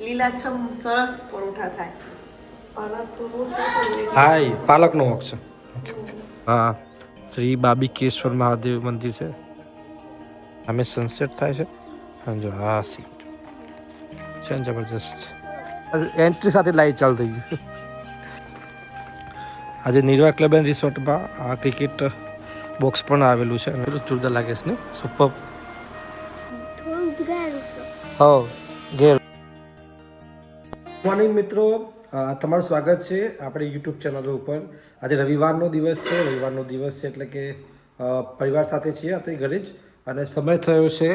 લીલાછમ સરસ પરોઠા થાય. પાલક તો બહુ હા એ પાલકનો વોક છે. હા શ્રી બાબીકેશ્વર મહાદેવ મંદિર છે. અમે સનસેટ થાય છે અને જો હા સીટ છે ને જબરજસ્ત એન્ટ્રી સાથે લાઈટ ચાલુ થઈ ગયું. આજે નિર્વા ક્લબ એન્ડ રિસોર્ટમાં આ ક્રિકેટ બોક્સ પણ આવેલું છે અને જોરદાર લાગે છે ને સુપર. હા ઘેર મોર્નિંગ મિત્રો, તમારું સ્વાગત છે આપણે યુટ્યુબ ચેનલ ઉપર. આજે રવિવારનો દિવસ છે. રવિવારનો દિવસ છે એટલે કે પરિવાર સાથે છીએ અત્યારે ઘરે જ અને સમય થયો છે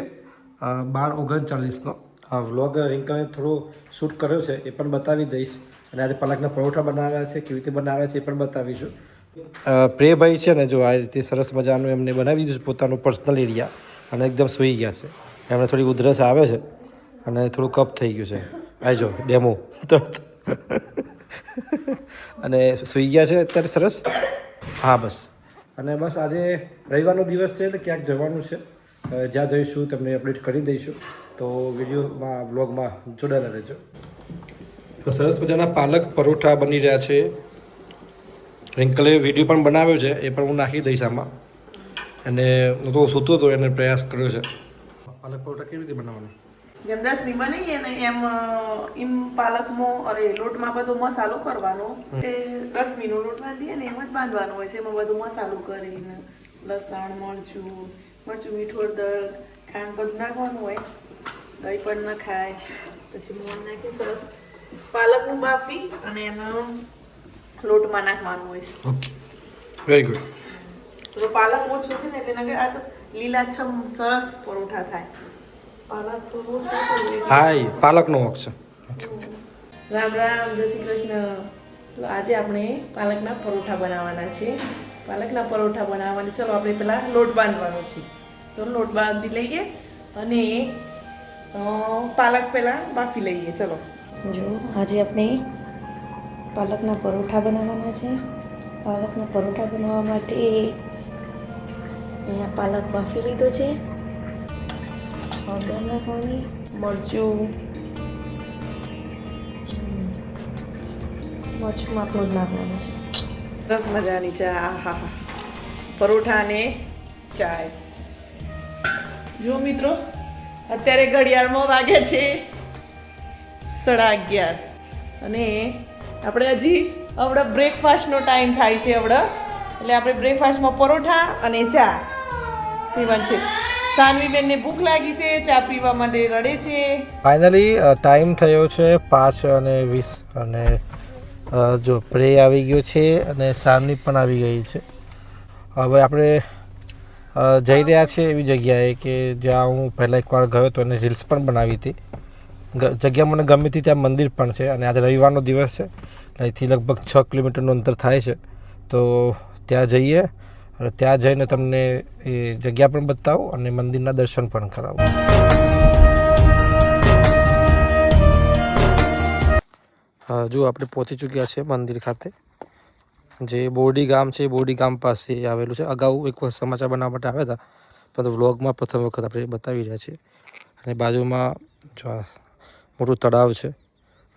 12:39નો. વ્લોગ રિંકલે થોડો શૂટ કર્યો છે એ પણ બતાવી દઈશ અને આજે પાલકના પરોઠા બનાવ્યા છે કેવી રીતે બનાવ્યા છે એ પણ બતાવીશું. પ્રિયભાઈ છે ને જો આ રીતે સરસ મજાનું એમને બનાવી દીધું પોતાનું પર્સનલ એરિયા અને એકદમ સૂઈ ગયા છે. એમને થોડી ઉધરસ આવે છે અને થોડું કફ થઈ ગયું છે. આજો ડેમો અને સૂઈ ગયા છે અત્યારે સરસ. હા બસ અને બસ આજે રવિવારનો દિવસ છે એટલે ક્યાંક જવાનું છે. જ્યાં જઈશું તમને અપડેટ કરી દઈશું તો વિડીયોમાં વ્લોગમાં જોડાયેલા રહેજો. તો સરસ મજાના પાલક પરોઠા બની રહ્યા છે. રિંકલે વિડીયો પણ બનાવ્યો છે એ પણ હું નાખી દઈશ આમાં. અને હું તો સૂતો હતો એને પ્રયાસ કર્યો છે. પાલક પરોઠા કેવી રીતે બનાવવાના? જેમ 10 બનાવીએ ને એમ પાલકમાં અરે લોટમાં બધો મસાલો કરવાનો. એ 10 નો લોટ બાંધીએ ને એમ જ બાંધવાનો હોય છે. એમાં બધું મસાલો કરીને લસણ મરચું મીઠું હળદર ખાંડ બધું નાખવાનું હોય. દહીં પણ નખાય. પછી મોણ નાખી સરસ પાલકનું બાફી અને એનો લોટમાં નાખવાનું હોય છે. Okay very good. તો પાલક ઓછો છે ને એટલે આ તો લીલાછમ સરસ પરોઠા થાય. પાલક તો બહુ હા એ પાલકનો વોક છે. રામ રામ, જય શ્રી કૃષ્ણ. તો આજે આપણે પાલકના પરોઠા બનાવવાના છે. પાલકના પરોઠા બનાવવાની ચલો આપણે પહેલાં લોટ બાંધવાનો છે. તો લોટ બાંધી લઈએ અને પાલક પહેલાં બાફી લઈએ. ચલો જો આજે આપણે પાલકના પરોઠા બનાવવાના છે. પાલકના પરોઠા બનાવવા માટે અહીંયા પાલક બાફી લીધો છે. હળદર નાખવાની, મરચું માપનું જ નાખવાનું છે. સરસ મજાની ચા. હા હા પરોઠા અને ચાય. જો મિત્રો અત્યારે ઘડિયાળમાં વાગે છે 11:30 અને આપણે હજી હમણાં બ્રેકફાસ્ટનો ટાઈમ થાય છે હમણાં. એટલે આપણે બ્રેકફાસ્ટમાં પરોઠા અને ચા પીવાનું છે. સાનવીબેનને ભૂખ લાગી છે, ચા પીવા માટે રડે છે. ફાઇનલી ટાઈમ થયો છે 5:20 અને જો પ્રે આવી ગયો છે અને સાનવી પણ આવી ગઈ છે. હવે આપણે જઈ રહ્યા છીએ એવી જગ્યાએ કે જ્યાં હું પહેલાં એકવાર ગયો હતો અને રીલ્સ પણ બનાવી હતી. જગ્યા મને ગમી હતી. ત્યાં મંદિર પણ છે અને આજે રવિવારનો દિવસ છે. અહીંથી લગભગ 6 કિલોમીટરનું અંતર થાય છે. તો ત્યાં જઈએ અને ત્યાં જઈને તમને એ જગ્યા પણ બતાવું અને મંદિરના દર્શન પણ કરાવું. જો આપણે પહોંચી ચૂક્યા છે મંદિર ખાતે. જે બોરડી ગામ છે બોરડી ગામ પાસે આવેલું છે. અગાઉ એક વખત સમાચાર બનાવવા માટે આવ્યા હતા પરંતુ વ્લોગમાં પ્રથમ વખત આપણે બતાવી રહ્યા છીએ. અને બાજુમાં જો મોટું તળાવ છે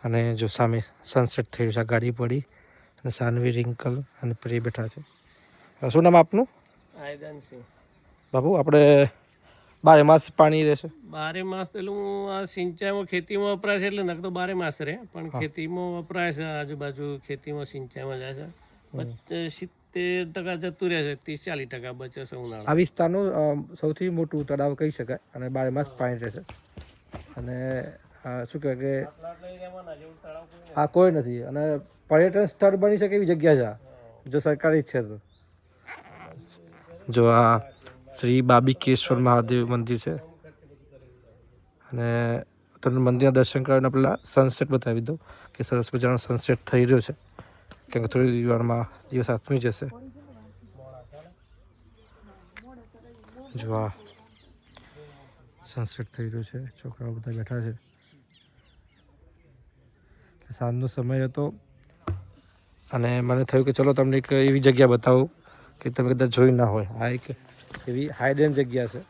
અને જો સામે સનસેટ થઈ રહ્યું છે. ગાડી પડી અને સાનવી, રિંકલ અને પ્રિય બેઠા છે. શું નામ આપનું? આયદાનસિંહ. બાપુ આપણે 12 માસ પાણી રહેશે? 12 માસ પેલું આ સિંચાઈમાં ખેતીમાં વપરાય છે એટલે નકર તો 12 માસ રહે પણ ખેતીમાં વપરાય છે. આજુબાજુ ખેતીમાં સિંચાઈમાં જાય છે. 70% જતું રહે છે. 30-40% બચે છે ઉનાળા. આ વિસ્તારનું સૌથી મોટું તળાવ કહી શકાય અને 12 માસ પાણી રહેશે. અને શું કહેવાય કે હા કોઈ નથી અને પર્યટન સ્થળ બની શકે એવી જગ્યા છે જો સરકાર ઈચ્છે તો. જો આ શ્રી બાબીકેશ્વર મહાદેવ મંદિર છે અને તમને મંદિરના દર્શન કરાવીને પહેલાં સનસેટ બતાવી દઉં કે સરસ મજાનો સનસેટ થઈ રહ્યો છે. કેમ કે થોડી વારમાં દિવસ આથમી જશે. જો આ સનસેટ થઈ રહ્યું છે. છોકરાઓ બધા બેઠા છે. સાંજનો સમય હતો અને મને થયું કે ચલો તમને એક એવી જગ્યા બતાવું કે તમે કદાચ જોઈ ના હોય. આ એક એવી હાઇડન જગ્યા છે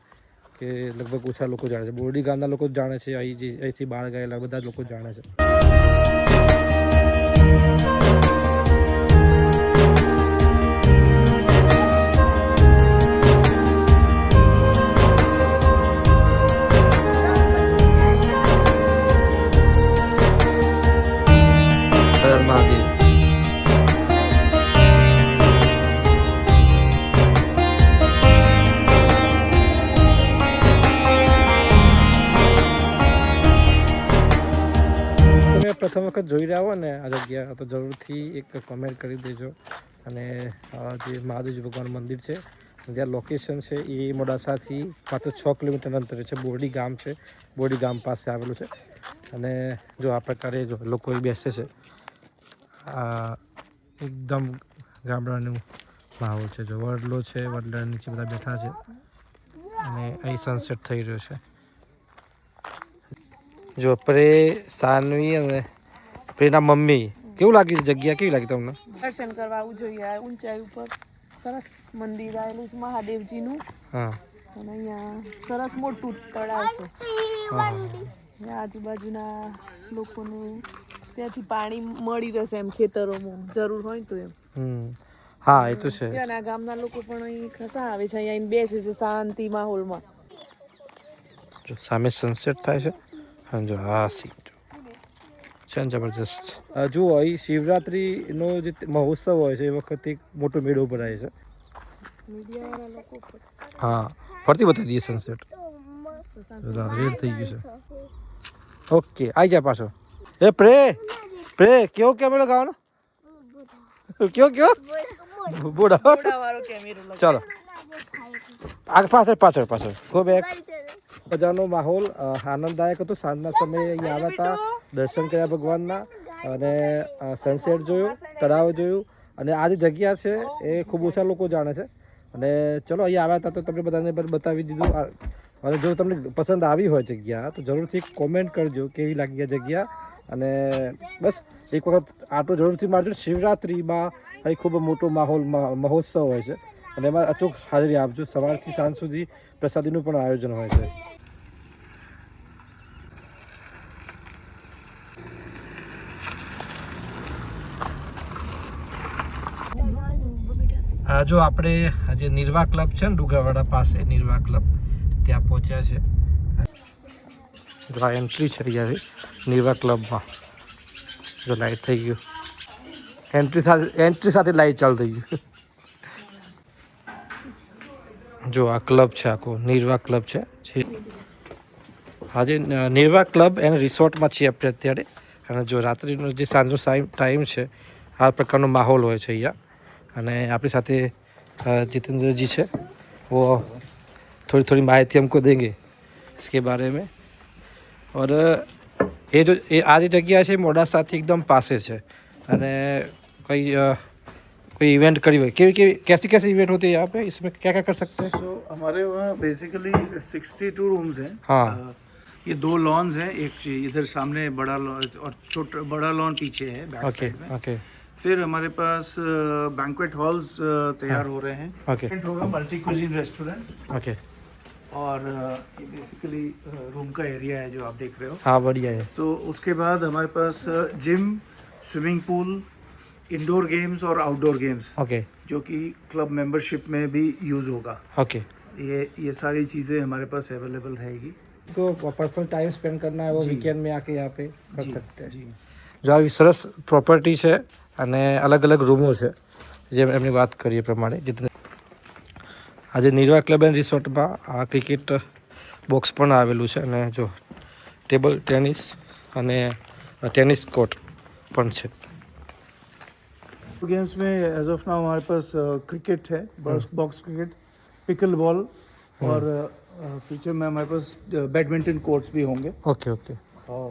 કે લગભગ ઓછા લોકો જાણે છે. બોરડી ગામના લોકો જ જાણે છે, અહીંથી બહાર ગયેલા બધા જ લોકો જાણે છે. મહાદેવ પ્રથમ વખત જોઈ રહ્યા હો ને આ જગ્યા તો જરૂરથી એક કમેન્ટ કરી દેજો. અને જે મહાદેવજી ભગવાન મંદિર છે જ્યાં લોકેશન છે એ મોડાસાથી માત્ર 6 કિલોમીટર અંતરે છે. બોરડી ગામ છે, બોરડી ગામ પાસે આવેલું છે. અને જો આ પ્રકારે જો લોકો બેસે છે, આ એકદમ ગામડાનું માહોલ છે. જો વડલો છે, વડલા નીચે બધા બેઠા છે અને અહીં સનસેટ થઈ રહ્યો છે. જો પ્રે, સાનવી અને પ્રેના મમ્મી, કેવું લાગ્યું જગ્યા? કેવી લાગી તમને? દર્શન કરવા આવવું જોઈએ. આ ઊંચાઈ ઉપર સરસ મંદિર આવેલું છે મહાદેવજીનું. હા, અને અહીંયા સરસ મોટું તળાવ છે. અહીંયા આજુબાજુના લોકોને ત્યાંથી પાણી મળી રહેશે એમ ખેતરોમાં જરૂર હોય તો એમ. હા એ તો છે. ત્યાંના ગામના લોકો પણ અહીં ખસા આવે છે, અહીંયા બેસે છે શાંતિ માહોલમાં. જો સામે સનસેટ થાય છે અને જો આ સીન છે ને જબરજસ્ત. જુઓ અહીં શિવરાત્રિનો જે મહોત્સવ હોય છે એ વખતે એક મોટો મેળો ભરાય છે. હા, ફરતી બતાવી દઈએ સનસેટ. રેડ થઈ ગયું છે. ઓકે, આવી જાય પાછો. એ પ્રે કેવો કેમેરો ગાવાનો? કયો બોડા ચાલો આગ પાછળ ગો બેક. મજાનો માહોલ આનંદદાયક હતો. સાંજના સમયે અહીંયા આવ્યા હતા, દર્શન કર્યા ભગવાનના અને સનસેટ જોયો, તળાવ જોયું. અને આ જે જગ્યા છે એ ખૂબ ઓછા લોકો જાણે છે. અને ચલો અહીંયા આવ્યા હતા તો તમને બધાને બતાવી દીધું. અને જો તમને પસંદ આવી હોય જગ્યા તો જરૂરથી કોમેન્ટ કરજો કેવી લાગી આ જગ્યા. અને બસ એક વખત આટો જરૂરથી મારજો. શિવરાત્રિમાં અહીં ખૂબ મોટો મહોત્સવ હોય છે અને એમાં અચૂક હાજરી આપજો. સવારથી સાંજ સુધી પ્રસાદીનું પણ આયોજન હોય છે. જો આપણે આજે નિર્વા ક્લબ છે ને ડુગરવાડા પાસે, નિર્વા ક્લબ ત્યાં પહોંચ્યા છે. જો આ એન્ટ્રી છે અહીંયાથી નિર્વા ક્લબમાં. જો લાઇટ થઈ ગયું, એન્ટ્રી સાથે લાઇટ ચાલુ થઈ ગયું. જો આ ક્લબ છે, આખો નિર્વા ક્લબ છે. આજે નિર્વા ક્લબ એન્ડ રિસોર્ટમાં છીએ આપણે અત્યારે. અને જો રાત્રિનો જે સાંજનો ટાઈમ છે આ પ્રકારનો માહોલ હોય છે અહીંયા. અને આપણી સાથે जितेंद्र जी है, वो थोड़ी थोड़ी माहिती हमको देंगे इसके बारे में. और ये जो आज जगह है मोडासाથી एकदम पासे है. અને कोई इवेंट करी हुई कैसी इवेंट होती है यहाँ पे? इसमें क्या क्या कर सकते हैं? So, हमारे वहाँ बेसिकली 62 रूम्स हैं. हाँ. ये 2 लॉन्स हैं, एक इधर सामने बड़ा लॉन और बड़ा लॉन पीछे है बैक साइड में. ओके. फिर हमारे पास बैंक्वेट हॉल्स तैयार हो रहे हैं. ओके. होगा मल्टी क्यूजिन रेस्टोरेंट. ओके. और ये बेसिकली रूम का एरिया है जो आप देख रहे हो. हाँ बढ़िया है. सो उसके बाद हमारे पास gym, swimming pool, indoor games और आउटडोर गेम्स. ओके. जो कि क्लब मेंबरशिप में भी यूज़ होगा. ओके. ये सारी चीज़ें हमारे पास अवेलेबल रहेगी. तो पर्सनल टाइम स्पेंड करना है वो वीकेंड में आके यहाँ पे कर सकते हैं. जी. જો આવી સરસ પ્રોપર્ટી છે અને અલગ અલગ રૂમો છે જેમ એમની વાત કરીએ પ્રમાણે. આજે નિર્વા ક્લબ એન્ડ રિસોર્ટમાં આ ક્રિકેટ બોક્સ પણ આવેલું છે અને જો ટેબલ ટેનિસ અને ટેનિસ કોર્ટ પણ છે. गेम्स में एज ऑफ नाउ हमारे पास क्रिकेट है, बॉक्स क्रिकेट, पिकल बॉल और फ्यूचर में हमारे पास बैडमिंटन कोर्ट्स भी होंगे. Okay okay. और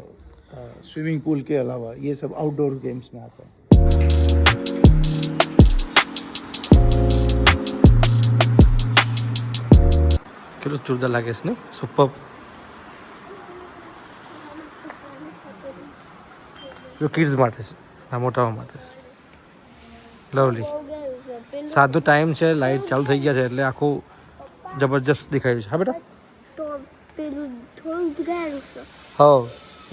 स्विमिंग पूल के अलावा ये सब आउटडोर गेम्स में आता है. કેટલું જોરદાર લાગે છે ને, સુપર. જો કિડ્સ માટે છે, આ મોટાઓ માટે છે. લવલી. સાંજનો ટાઈમ છે, લાઇટ ચાલુ થઈ ગયા છે એટલે આખું જબરજસ્ત દેખાય છે. હા બેટા. ઘેરું છે હા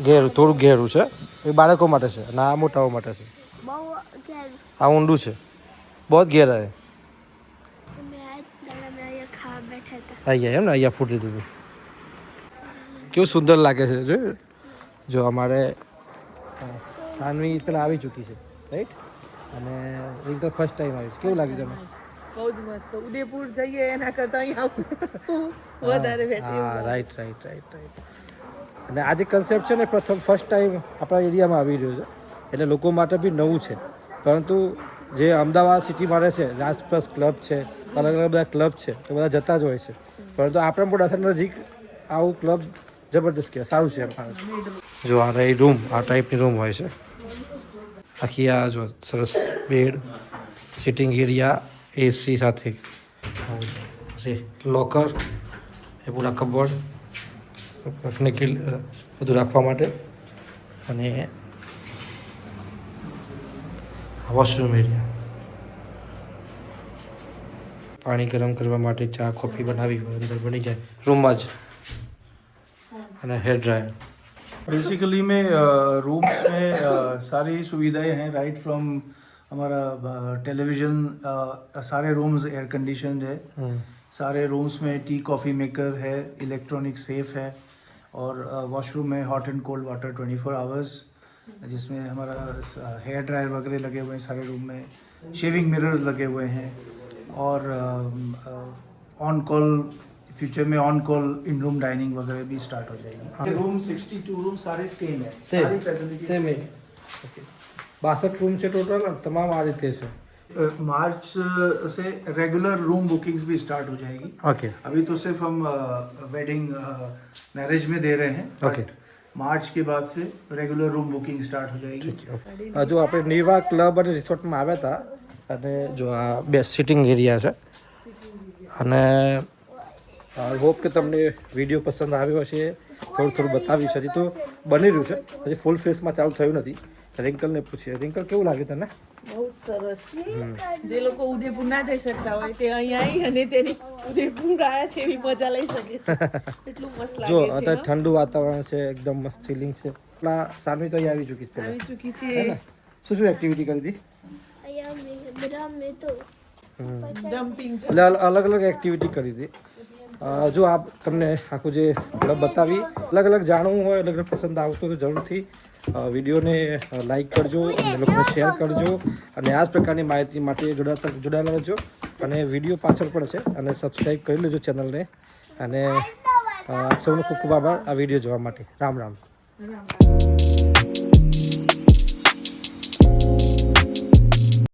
ઘેરું થોડું ઘેરું છે એ બાળકો માટે છે અને આ મોટાઓ માટે છે બહુ ઘેરું આ ઊંડું છે બહુ જ ઘેર આવે અમે આજ દાડા મેં અહીંયા ખાવા બેઠા હતા આવી ગયા એમ ને અહીંયા ફૂટ લીધું હતું કેવું સુંદર લાગે છે જો અમારે સાનવી પેલા આવી ચૂકી છે રાઈટ અને રિંકલ ફર્સ્ટ ટાઈમ આવી છે કેવું લાગ્યું તમને બહુ જ મસ્ત ઉદયપુર જઈએ એના કરતા અહીંયા વધારે હા રાઈટ રાઈટ રાઈટ રાઈટ અને આ જે કન્સેપ્ટ છે ને ફર્સ્ટ ટાઈમ આપણા એરિયામાં આવી રહ્યો છે એટલે લોકો માટે બી નવું છે પરંતુ જે અમદાવાદ સિટીમાં રહે છે રાજપ્લસ ક્લબ છે અલગ અલગ બધા ક્લબ છે એ બધા જતા જ હોય છે પરંતુ આપણે મોડાસા નજીક આવું ક્લબ જબરદસ્ત કહેવાય સારું છે એમ જો આ રહી રૂમ આ ટાઈપની રૂમ હોય છે આખી આ જો સરસ બેડ સિટિંગ એરિયા એસી સાથે લોકર એ પૂરા કબોર્ડ ટેકનિકલ બધું રાખવા માટે અને વોશરૂમ એરિયા પાણી ગરમ કરવા માટે ચા કોફી બનાવી હોય અંદર બની જાય રૂમમાં જ અને हेयर ड्रायर बेसिकली में रूम्स में सारी सुविधाएं हैं राइट फ्रॉम हमारा टेलीविज़न सारे रूम्स एयर कंडीशन है सारे रूम्स में टी कॉफ़ी मेकर है इलेक्ट्रॉनिक सेफ है और वॉशरूम में hot and cold water 24 hours जिसमें हमारा हेयर ड्रायर वगैरह लगे हुए हैं सारे रूम में शेविंग मिरर लगे हुए हैं और ऑन कॉल फ्यूचर में on call in room dining वगैरह भी स्टार्ट हो जाएगी रूम 62 रूम सारे सेम है सारी फैसिलिटी सेम है ओके 62 रूम છે ટોટલ તમામ આ રીતે છે मार्च से रेगुलर रूम बुकिंग्स भी स्टार्ट हो जाएगी ओके अभी तो सिर्फ हम वेडिंग मैरिज में दे रहे हैं ओके मार्च के बाद से रेगुलर रूम बुकिंग स्टार्ट हो जाएगी જો આપણે નીવા ક્લબ અને રિસોર્ટમાં આવ્યા હતા અને જો આ બેસ્ટ સિટિંગ એરિયા છે અને હોપ કે તમને વિડીયો પસંદ આવ્યો હશે થોડું થોડું બતાવીશ હજી તો બની રહ્યું છે હજી ફૂલ ફેસમાં ચાલુ થયું નથી રિંકલને પૂછીએ રિંકલ કેવું લાગે તને બહુ જ સરસ જે લોકો ઉદયપુર ના જઈ શકતા હોય તે અહીંયા આવી અને તેની ઉદયપુર આવ્યા છે એવી મજા લઈ શકે છે એટલું મસ્ત જો લાગે છે અત્યારે ઠંડુ વાતાવરણ છે એકદમ મસ્ત ફિલિંગ છે એટલા સાનવી તો અહીં આવી ચૂકી છે આવી ચૂકી છે શું શું એક્ટિવિટી કરી હતી અહીંયા બધા મેં તો જમ્પિંગ એટલે અલગ અલગ એક્ટિવિટી કરી હતી જો આપ તમને આખું જે ક્લબ બતાવી અલગ અલગ જાણવું હોય અલગ અલગ પસંદ આવતો તો જરૂરથી વિડીયોને લાઈક કરજો અને લોકોને શેર કરજો અને આ જ પ્રકારની માહિતી માટે જોડાયેલા રહેજો અને વિડીયો પાછળ પણ છે અને સબસ્ક્રાઈબ કરી લેજો ચેનલને અને આપ સૌનો ખૂબ ખૂબ આભાર આ વિડીયો જોવા માટે રામ રામ